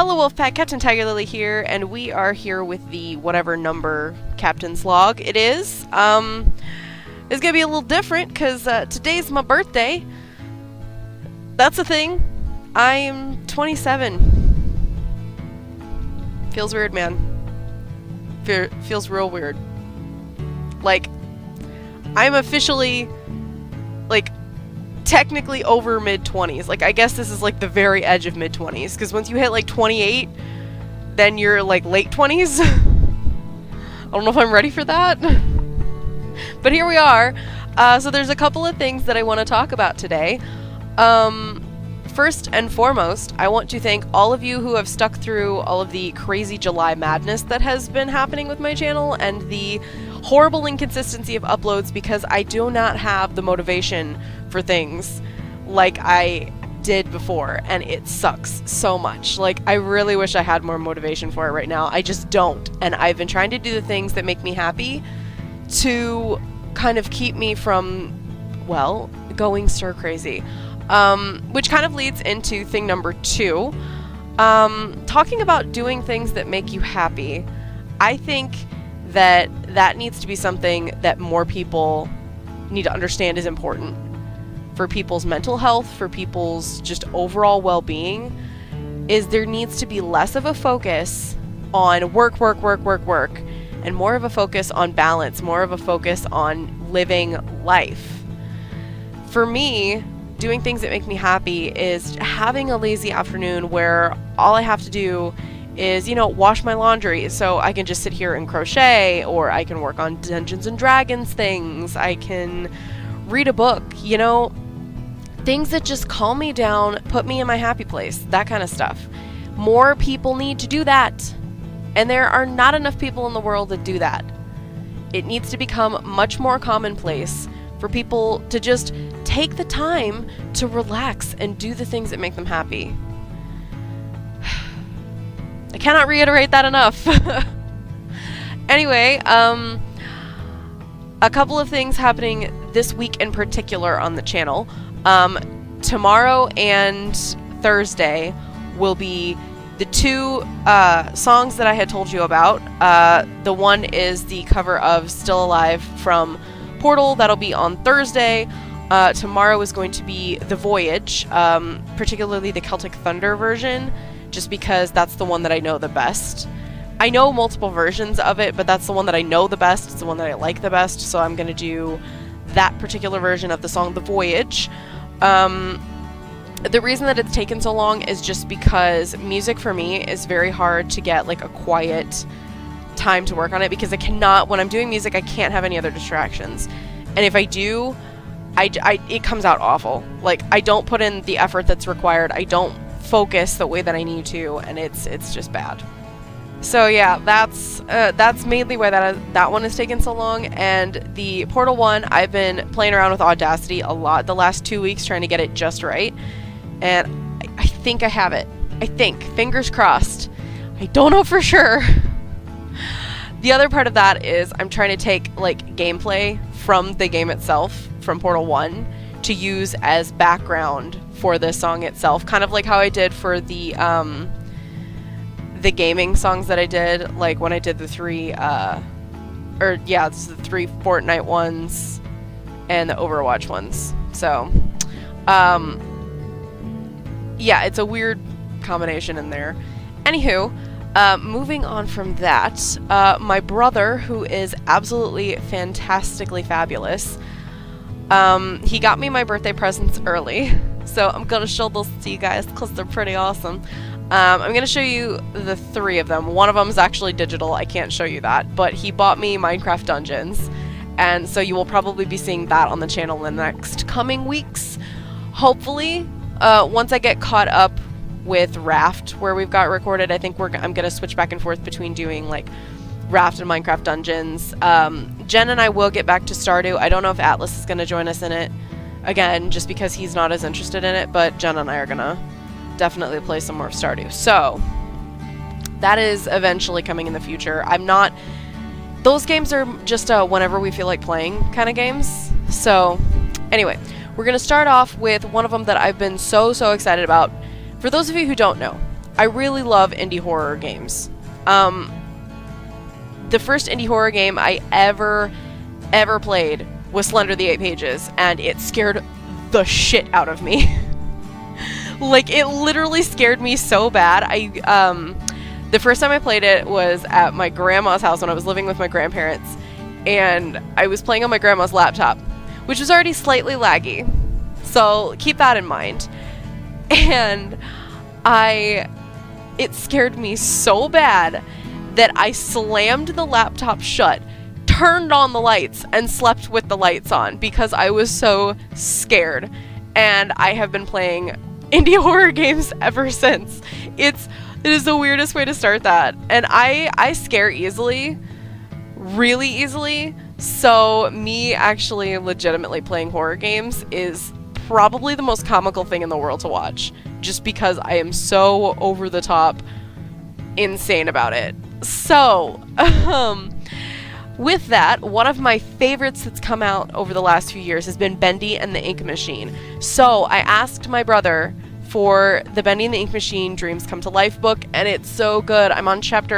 Hello Wolfpack, Captain TigerLily here, and we are here with the whatever number captain's log it is. It's gonna be a little different, because today's my birthday. That's a thing. I'm 27. Feels weird, man. Feels real weird. Like, I'm officially, like, technically over mid-20s. Like, I guess this is like the very edge of mid-20s, because once you hit like 28, then you're like late 20s. I don't know if I'm ready for that. But here we are. So there's a couple of things that I want to talk about today. First and foremost, I want to thank all of you who have stuck through all of the crazy July madness that has been happening with my channel and the horrible inconsistency of uploads, because I do not have the motivation for things like I did before, and it sucks so much. Like, I really wish I had more motivation for it right now. I just don't, and I've been trying to do the things that make me happy to kind of keep me from, well, going stir crazy. Which kind of leads into thing number 2. Talking about doing things that make you happy. I think that needs to be something that more people need to understand is important for people's mental health, for people's just overall well-being. Is there needs to be less of a focus on work, and more of a focus on balance, more of a focus on living life. For me, doing things that make me happy is having a lazy afternoon where all I have to do is, wash my laundry, so I can just sit here and crochet, or I can work on Dungeons and Dragons things, I can read a book, things that just calm me down, put me in my happy place, that kind of stuff. More people need to do that, and there are not enough people in the world that do that. It needs to become much more commonplace for people to just take the time to relax and do the things that make them happy. I cannot reiterate that enough. Anyway, a couple of things happening this week in particular on the channel. Tomorrow and Thursday will be the 2 songs that I had told you about. The one is the cover of Still Alive from Portal. That'll be on Thursday. Tomorrow is going to be The Voyage, particularly the Celtic Thunder version, just because that's the one that I know the best. I know multiple versions of it, but that's the one that I know the best. It's the one that I like the best, so I'm going to do that particular version of the song The Voyage. The reason that it's taken so long is just because music for me is very hard to get like a quiet time to work on it, because when I'm doing music, I can't have any other distractions. And if I do, it comes out awful. Like, I don't put in the effort that's required. I don't focus the way that I need to, and it's just bad. So yeah, that's mainly why that one has taken so long. And the Portal one, I've been playing around with Audacity a lot the last 2 weeks trying to get it just right, and I think I have it. I think, fingers crossed. I don't know for sure. The other part of that is I'm trying to take like gameplay from the game itself, from Portal 1, to use as background for the song itself, kind of like how I did for the gaming songs that I did, like when I did the 3 it's the 3 Fortnite ones and the Overwatch ones. So yeah, it's a weird combination in there. Anywho, moving on from that, my brother, who is absolutely fantastically fabulous, he got me my birthday presents early, so I'm gonna show those to you guys because they're pretty awesome. I'm gonna show you the 3 of them. One of them is actually digital, I can't show you that, but he bought me Minecraft Dungeons, and so you will probably be seeing that on the channel in the next coming weeks. Hopefully, once I get caught up with Raft, where we've got recorded, I think I'm gonna switch back and forth between doing like Raft and Minecraft Dungeons. Jen and I will get back to Stardew. I don't know if Atlas is gonna join us in it again, just because he's not as interested in it, but Jen and I are gonna definitely play some more of Stardew. So that is eventually coming in the future. Those games are just whenever we feel like playing kind of games. So anyway, we're gonna start off with one of them that I've been so excited about. For those of you who don't know, I really love indie horror games. The first indie horror game I ever played was Slender the Eight Pages, and it scared the shit out of me. Like, it literally scared me so bad. The first time I played it was at my grandma's house when I was living with my grandparents, and I was playing on my grandma's laptop, which was already slightly laggy, so keep that in mind. And it scared me so bad that I slammed the laptop shut, turned on the lights, and slept with the lights on because I was so scared. And I have been playing indie horror games ever since. It is the weirdest way to start that. And I scare easily, really easily. So me actually legitimately playing horror games is probably the most comical thing in the world to watch, just because I am so over the top insane about it. So, with that, one of my favorites that's come out over the last few years has been Bendy and the Ink Machine. So I asked my brother for the Bendy and the Ink Machine Dreams Come to Life book, and it's so good. I'm on chapter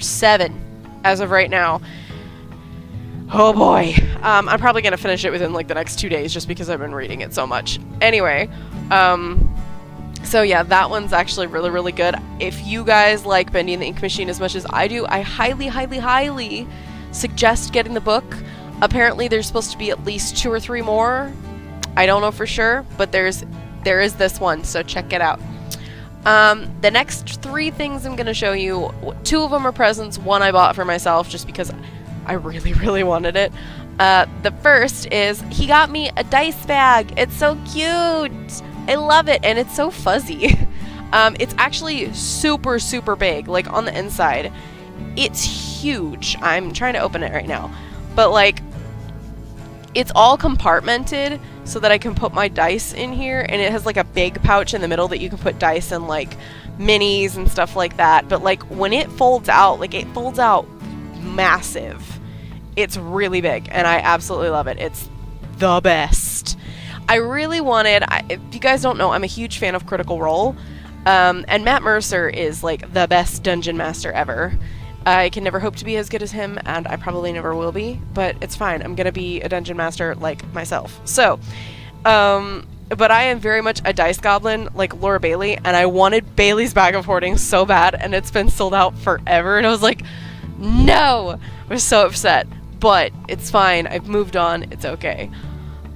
7 as of right now. Oh boy. I'm probably going to finish it within like the next 2 days just because I've been reading it so much. Anyway, so yeah, that one's actually really, really good. If you guys like Bendy and the Ink Machine as much as I do, I highly, highly, highly suggest getting the book. Apparently there's supposed to be at least 2 or 3 more. I don't know for sure, but there is this one, so check it out. The next 3 things I'm going to show you, 2 of them are presents, 1 I bought for myself just because I really, really wanted it. The first is, he got me a dice bag. It's so cute. I love it, and it's so fuzzy. It's actually super, super big, like on the inside. It's huge. I'm trying to open it right now. But like, it's all compartmented so that I can put my dice in here, and it has like a big pouch in the middle that you can put dice and like minis and stuff like that. But like when it folds out, like it folds out massive. It's really big, and I absolutely love it. It's the best. I really wanted, if you guys don't know, I'm a huge fan of Critical Role, and Matt Mercer is like the best dungeon master ever. I can never hope to be as good as him, and I probably never will be, but it's fine. I'm gonna be a dungeon master like myself. So, but I am very much a dice goblin like Laura Bailey, and I wanted Bailey's Bag of Hoarding so bad, and it's been sold out forever, and I was like, no! I was so upset, but it's fine. I've moved on. It's okay.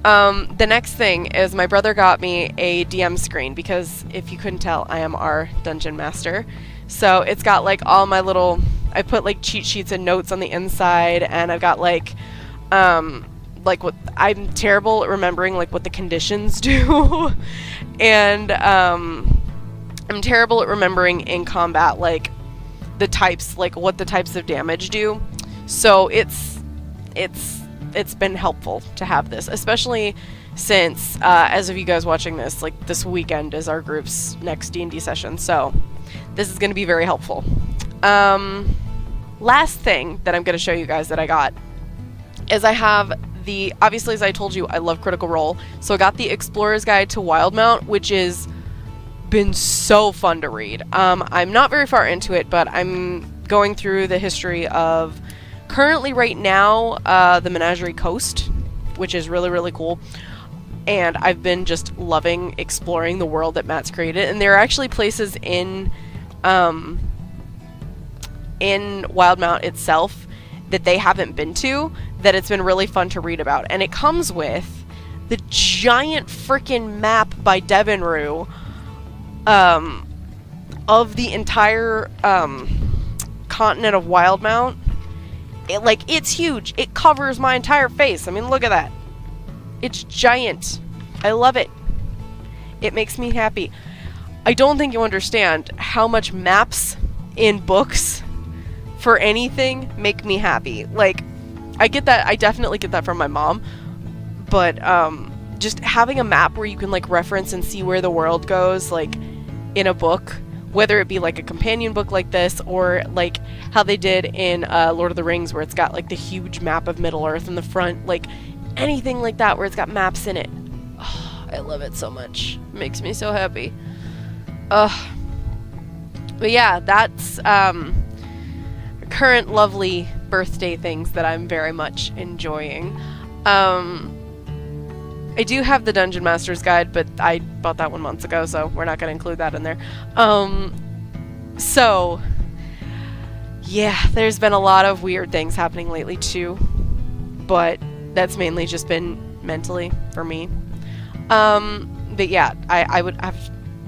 The next thing is my brother got me a DM screen because if you couldn't tell, I am our dungeon master. So it's got like all my little, I put like cheat sheets and notes on the inside, and I've got like what, I'm terrible at remembering like what the conditions do. And I'm terrible at remembering in combat like the types, like what the types of damage do. So it's been helpful to have this, especially since, as of you guys watching this, like this weekend is our group's next D&D session, so this is going to be very helpful. Last thing that I'm going to show you guys that I got is I have obviously as I told you, I love Critical Role, so I got the Explorer's Guide to Wildmount, which is been so fun to read. I'm not very far into it, but I'm going through the history of currently right now, the Menagerie Coast, which is really, really cool. And I've been just loving exploring the world that Matt's created. And there are actually places in Wildmount itself that they haven't been to that it's been really fun to read about. And it comes with the giant freaking map by Devin Rue of the entire continent of Wildmount. It's huge. It covers my entire face. I mean, look at that. It's giant. I love it. It makes me happy. I don't think you understand how much maps in books for anything make me happy. Like, I get that. I definitely get that from my mom. But just having a map where you can like reference and see where the world goes, like in a book, whether it be like a companion book like this or like how they did in Lord of the Rings where it's got like the huge map of Middle-earth in the front, like anything like that where it's got maps in it. Oh, I love it so much. It makes me so happy. But yeah, that's current lovely birthday things that I'm very much enjoying. I do have the Dungeon Master's Guide, but I bought that one months ago, so we're not going to include that in there. So, yeah, there's been a lot of weird things happening lately too, but that's mainly just been mentally for me. But yeah, I would have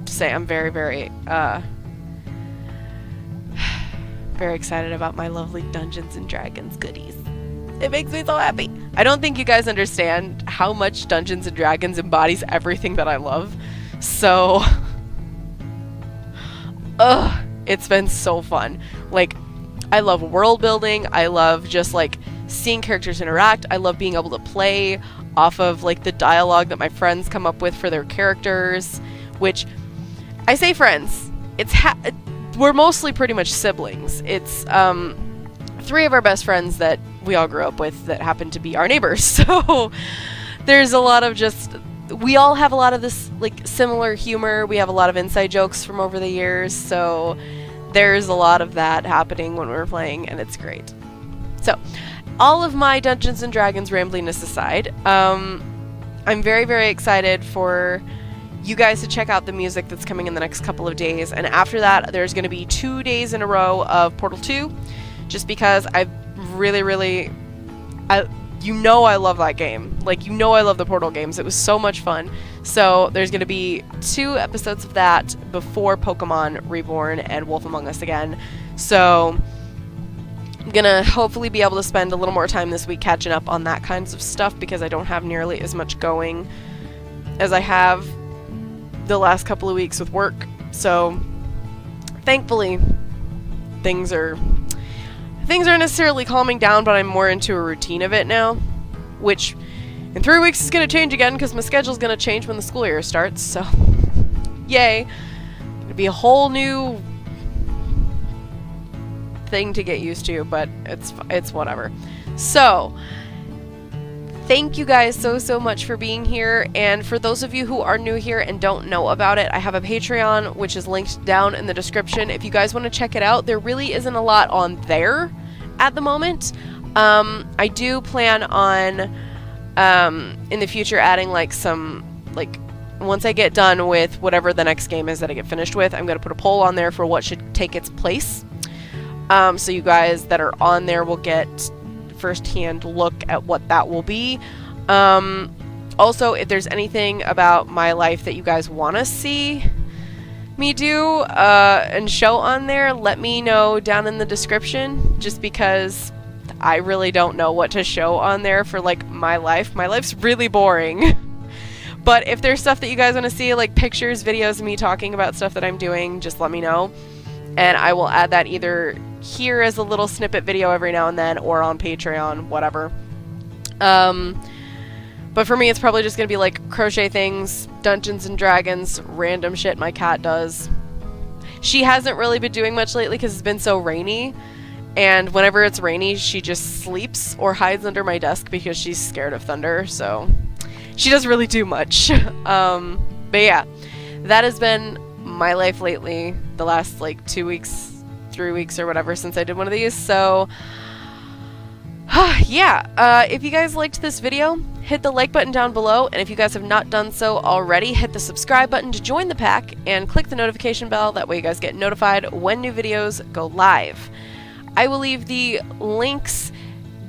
to say I'm very, very, very excited about my lovely Dungeons and Dragons goodies. It makes me so happy. I don't think you guys understand how much Dungeons and Dragons embodies everything that I love. So, it's been so fun. Like, I love world building. I love just like seeing characters interact. I love being able to play off of like the dialogue that my friends come up with for their characters, which I say friends. We're mostly pretty much siblings. It's 3 of our best friends that we all grew up with that happen to be our neighbors. So there's a lot of just, we all have a lot of this like similar humor. We have a lot of inside jokes from over the years. So there's a lot of that happening when we're playing, and it's great. So all of my Dungeons and Dragons rambliness aside, I'm very, very excited for you guys to check out the music that's coming in the next couple of days. And after that, there's going to be 2 days in a row of Portal 2, just because I really, you know I love that game. Like, you know I love the Portal games. It was so much fun. So there's going to be 2 episodes of that before Pokemon Reborn and Wolf Among Us again. So I'm going to hopefully be able to spend a little more time this week catching up on that kinds of stuff, because I don't have nearly as much going as I have the last couple of weeks with work. So thankfully things aren't necessarily calming down, but I'm more into a routine of it now, which in 3 weeks is going to change again because my schedule's going to change when the school year starts. So yay, it'll be a whole new thing to get used to, but it's whatever. So thank you guys so much for being here. And for those of you who are new here and don't know about it, I have a Patreon, which is linked down in the description. If you guys want to check it out, there really isn't a lot on there at the moment. I do plan on in the future adding like some, like, once I get done with whatever the next game is that I get finished with, I'm going to put a poll on there for what should take its place. So you guys that are on there will get first-hand look at what that will be. Also, if there's anything about my life that you guys want to see me do and show on there, let me know down in the description, just because I really don't know what to show on there for like my life. My life's really boring. But if there's stuff that you guys want to see, like pictures, videos of me talking about stuff that I'm doing, just let me know, and I will add that either here as a little snippet video every now and then, or on Patreon, whatever. But for me, it's probably just gonna be like crochet things, Dungeons and Dragons, random shit my cat does. She hasn't really been doing much lately because it's been so rainy, and whenever it's rainy, she just sleeps or hides under my desk because she's scared of thunder, so she doesn't really do much. But yeah, that has been my life lately, the last like 2 weeks, 3 weeks or whatever since I did one of these. So yeah, if you guys liked this video, hit the like button down below, and if you guys have not done so already, hit the subscribe button to join the pack and click the notification bell. That way you guys get notified when new videos go live. I will leave the links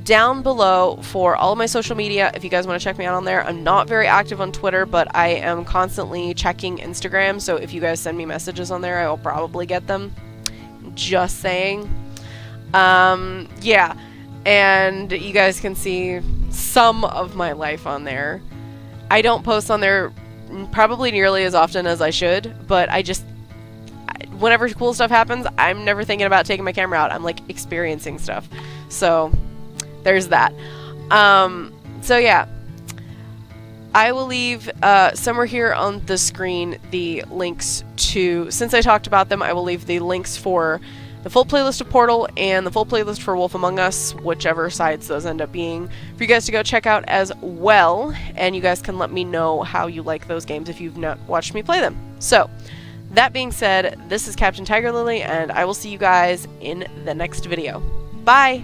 down below for all of my social media if you guys want to check me out on there. I'm not very active on Twitter, but I am constantly checking Instagram, so if you guys send me messages on there, I will probably get them. Just saying. Yeah, and you guys can see some of my life on there. I don't post on there probably nearly as often as I should, but whenever cool stuff happens, I'm never thinking about taking my camera out. I'm like experiencing stuff. So there's that. So yeah, I will leave somewhere here on the screen the links to, since I talked about them, I will leave the links for the full playlist of Portal and the full playlist for Wolf Among Us, whichever sides those end up being, for you guys to go check out as well. And you guys can let me know how you like those games if you've not watched me play them. So That being said, this is Captain TigerLily, and I will see you guys in the next video. Bye!